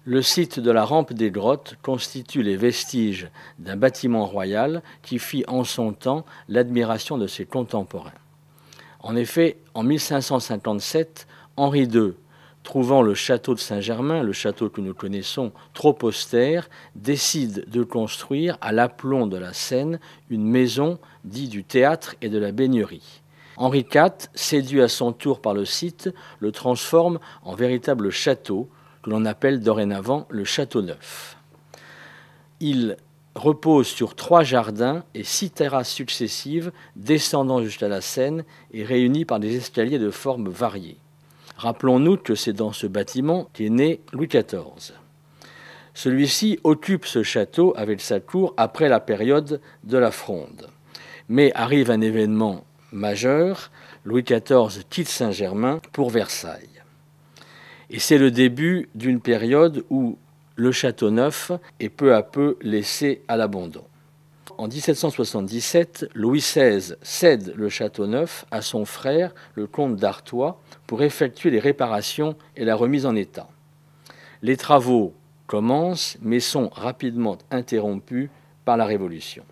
Le site de la rampe des grottes constitue les vestiges d'un bâtiment royal qui fit en son temps l'admiration de ses contemporains. En effet, en 1557, Henri II, trouvant le château de Saint-Germain, le château que nous connaissons, trop austère, décide de construire à l'aplomb de la Seine une maison dite du théâtre et de la baignerie. Henri IV, séduit à son tour par le site, le transforme en véritable château que l'on appelle dorénavant le Château Neuf. Il repose sur 3 jardins et 6 terrasses successives descendant jusqu'à la Seine et réunies par des escaliers de formes variées. Rappelons-nous que c'est dans ce bâtiment qu'est né Louis XIV. Celui-ci occupe ce château avec sa cour après la période de la Fronde. Mais arrive un événement majeur, Louis XIV quitte Saint-Germain pour Versailles. Et c'est le début d'une période où le Château Neuf est peu à peu laissé à l'abandon. En 1777, Louis XVI cède le Château Neuf à son frère, le comte d'Artois, pour effectuer les réparations et la remise en état. Les travaux commencent, mais sont rapidement interrompus par la Révolution.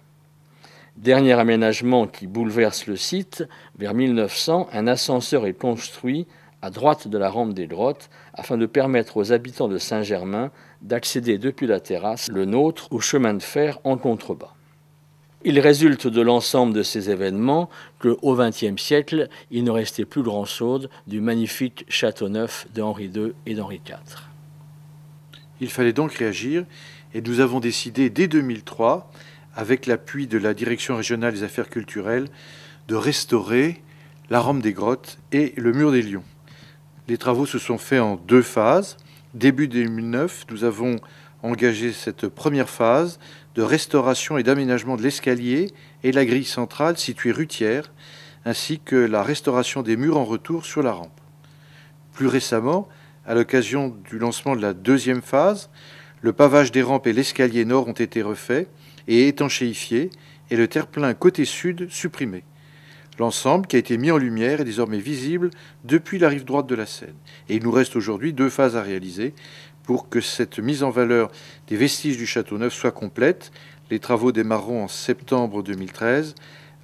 Dernier aménagement qui bouleverse le site, vers 1900, un ascenseur est construit à droite de la rampe des grottes, afin de permettre aux habitants de Saint-Germain d'accéder depuis la terrasse, le nôtre, au chemin de fer en contrebas. Il résulte de l'ensemble de ces événements qu'au XXe siècle, il ne restait plus grand-chose du magnifique Château Neuf de Henri II et d'Henri IV. Il fallait donc réagir, et nous avons décidé dès 2003, avec l'appui de la Direction régionale des affaires culturelles, de restaurer la rampe des grottes et le mur des Lions. Les travaux se sont faits en 2 phases. Début 2009, nous avons engagé cette première phase de restauration et d'aménagement de l'escalier et la grille centrale située rue Thiers, ainsi que la restauration des murs en retour sur la rampe. Plus récemment, à l'occasion du lancement de la 2e phase, le pavage des rampes et l'escalier nord ont été refaits et étanchéifiés, et le terre-plein côté sud supprimé. L'ensemble, qui a été mis en lumière, est désormais visible depuis la rive droite de la Seine. Et il nous reste aujourd'hui 2 phases à réaliser pour que cette mise en valeur des vestiges du Château Neuf soit complète. Les travaux démarreront en septembre 2013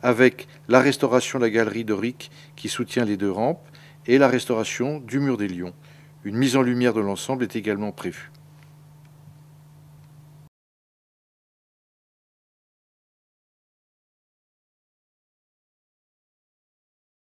avec la restauration de la galerie dorique qui soutient les 2 rampes et la restauration du mur des Lions. Une mise en lumière de l'ensemble est également prévue.